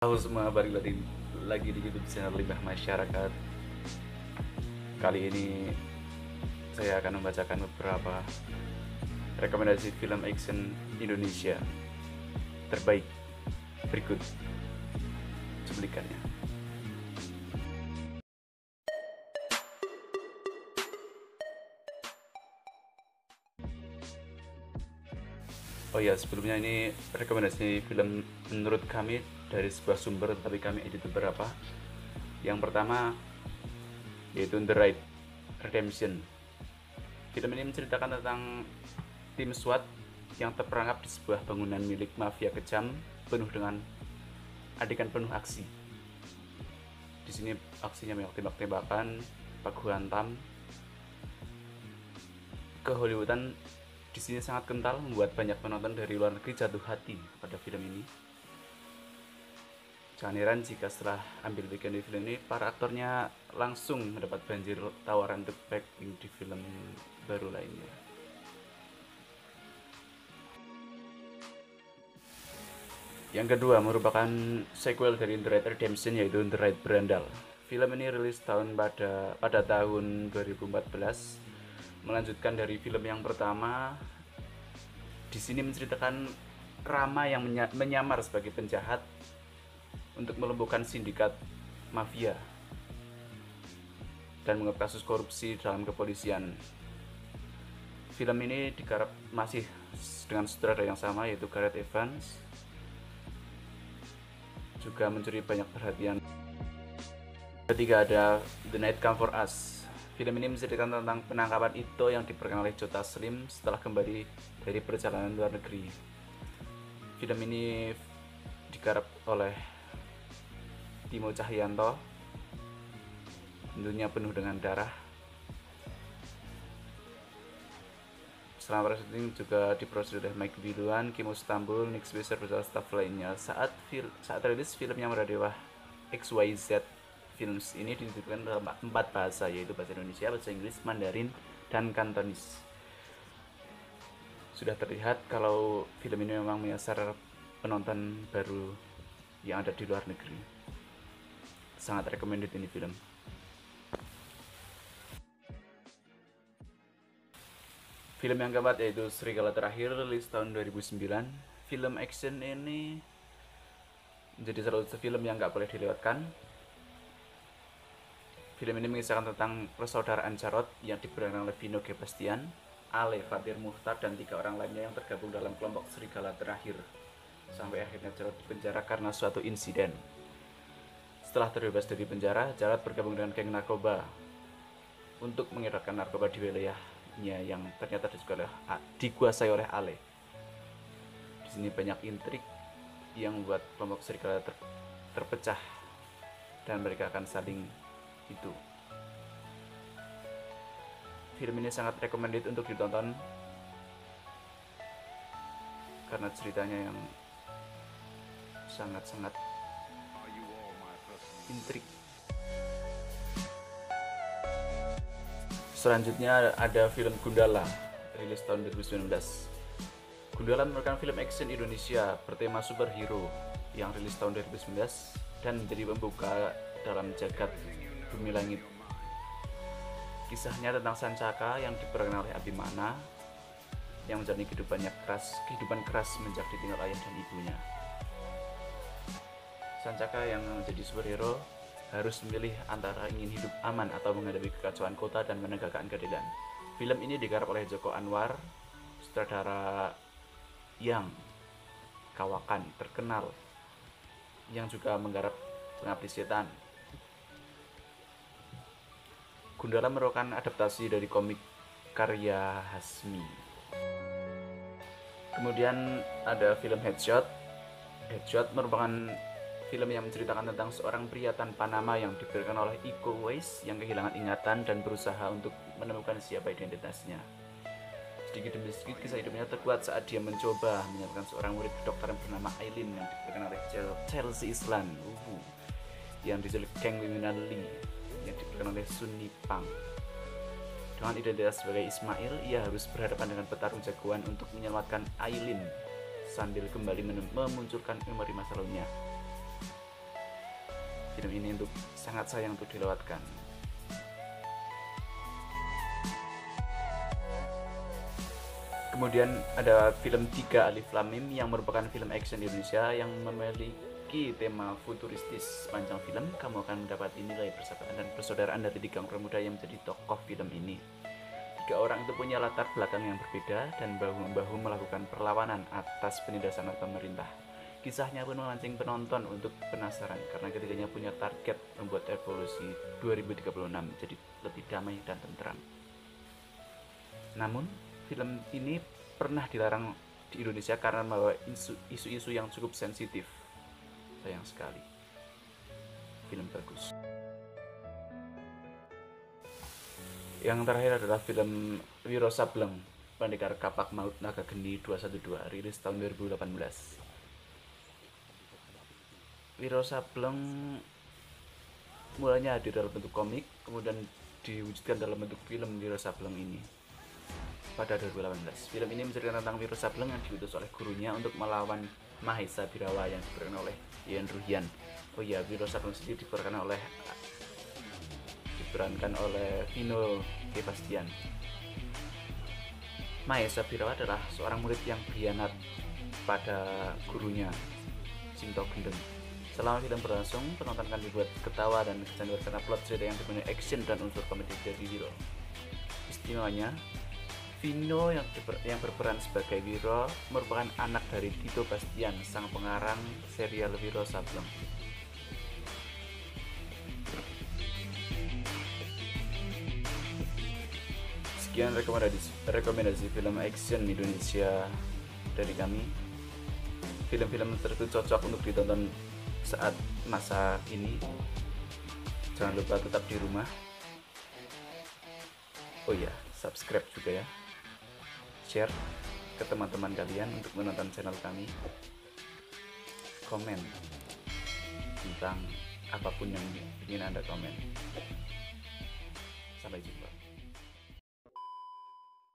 Halo semua, balik lagi di YouTube channel Limbah Masyarakat. Kali ini saya akan membacakan beberapa rekomendasi film action Indonesia terbaik. Berikut cuplikannya. Oh ya, sebelumnya ini rekomendasi film menurut kami dari sebuah sumber, tapi kami edit beberapa. Yang pertama yaitu The Raid Redemption. Film ini menceritakan tentang tim SWAT yang terperangkap di sebuah bangunan milik mafia kejam penuh dengan adegan penuh aksi. Di sini aksinya banyak tembak-tembakan, baku hantam. Kehollywoodan di sini sangat kental, membuat banyak penonton dari luar negeri jatuh hati pada film ini. Jangan heran jika setelah ambil bagian di film ini, para aktornya langsung mendapat banjir tawaran untuk acting di film baru lainnya. Yang kedua merupakan sequel dari The Raid Redemption, yaitu The Raid Berandal. Film ini rilis pada tahun 2014, melanjutkan dari film yang pertama. Di sini menceritakan Rama yang menyamar sebagai penjahat untuk melumpuhkan sindikat mafia dan mengungkap kasus korupsi dalam kepolisian. Film ini digarap masih dengan sutradara yang sama, yaitu Gareth Evans, juga mencuri banyak perhatian. Ketiga ada The Night Come For Us. Film ini menceritakan tentang penangkapan Ito yang diperankan oleh Joe Taslim setelah kembali dari perjalanan luar negeri. Film ini digarap oleh Timo Cahyanto, tentunya penuh dengan darah. Selama syuting juga diproduksi oleh Mike Biluan, Kimo Stambul, Nick Swisher, beserta staf lainnya. Saat rilis film yang bernama XYZ Films ini dititipkan dalam 4 bahasa, yaitu bahasa Indonesia, bahasa Inggris, Mandarin, dan Kantonis. Sudah terlihat kalau film ini memang menyasar penonton baru yang ada di luar negeri. Sangat recommended ini film. Film yang keempat yaitu Serigala Terakhir, rilis tahun 2009. Film action ini menjadi salah satu film yang gak boleh dilewatkan. Film ini mengisahkan tentang persaudaraan Jarod yang diperankan oleh Vino G. Bastian, Ale, Fatir Muhtar, dan 3 orang lainnya yang tergabung dalam kelompok Serigala Terakhir. Sampai akhirnya Jarod dipenjara karena suatu insiden. Setelah terbebas dari penjara, Jarod bergabung dengan geng narkoba untuk mengedarkan narkoba di wilayahnya yang ternyata dikuasai oleh Ale. Di sini banyak intrik yang membuat kelompok Serigala terpecah dan mereka akan saling itu. Film ini sangat recommended untuk ditonton karena ceritanya yang sangat-sangat intrik. Selanjutnya ada film Gundala, rilis tahun 2019. Gundala merupakan film action Indonesia bertema superhero yang rilis tahun 2019 dan menjadi pembuka dalam jagat bumi langit. Kisahnya tentang Sancaka yang diperankan oleh Abimana yang menjalani kehidupan keras sejak ditinggal ayah dan ibunya. Sancaka yang menjadi superhero harus memilih antara ingin hidup aman atau menghadapi kekacauan kota dan menegakkan keadilan. Film ini digarap oleh Joko Anwar, sutradara yang kawakan terkenal yang juga menggarap Pengabdi Setan. Gundala merupakan adaptasi dari komik karya Hasmi. Kemudian ada film Headshot. Headshot merupakan film yang menceritakan tentang seorang pria tanpa nama yang diperankan oleh Iko Uwais yang kehilangan ingatan dan berusaha untuk menemukan siapa identitasnya. Sedikit demi sedikit kisah hidupnya terkuat saat dia mencoba menyelamatkan seorang murid kedokteran bernama Aileen yang diperankan oleh Chelsea Islan yang diculik geng pimpinan Lee yang diperankan oleh Sun Nipang. Dengan identitas sebagai Ismail, ia harus berhadapan dengan petarung jagoan untuk menyelamatkan Aileen sambil kembali memunculkan memori masa lalunya. film ini untuk sangat sayang untuk dilewatkan. Kemudian ada film 3 Alif Lam Mim yang merupakan film action Indonesia yang memiliki tema futuristis. Sepanjang film kamu akan mendapat nilai persahabatan dan persaudaraan dari 3 orang muda yang menjadi tokoh film ini. 3 orang itu punya latar belakang yang berbeda dan bahu-membahu melakukan perlawanan atas penindasan pemerintah. Kisahnya pun memancing penonton untuk penasaran karena ketiganya punya target membuat evolusi 2036 jadi lebih damai dan tentram. Namun, film ini pernah dilarang di Indonesia karena membawa isu-isu yang cukup sensitif. Sayang sekali. Film bagus. Yang terakhir adalah film Wiro Sableng, Pendekar Kapak Maut Naga Geni 212, rilis tahun 2018. Wiro Sableng mulanya hadir dalam bentuk komik, kemudian diwujudkan dalam bentuk film Wiro Sableng ini pada 2018. Film ini menceritakan tentang Wiro Sableng yang diutus oleh gurunya untuk melawan Mahesa Birawa yang diperankan oleh Yayan Ruhian. Oh iya, Wiro Sableng sendiri diperankan oleh Vino G. Bastian. Mahesa Birawa adalah seorang murid yang berkhianat pada gurunya, Sinto Gendeng. Selama film berlangsung, penonton akan dibuat ketawa dan kecanduan karena plot cerita yang dipenuhi action dan unsur komedi dari Wiro. Istimewanya, Vino yang berperan sebagai Wiro merupakan anak dari Tito Bastian, sang pengarang serial Wiro Sableng. Sekian rekomendasi film action Indonesia dari kami. Film-film tersebut cocok untuk ditonton saat masa ini. Jangan lupa tetap di rumah. Oh iya, subscribe juga ya. Share ke teman-teman kalian untuk menonton channel kami. Komen tentang apapun yang ingin Anda komen. Sampai jumpa.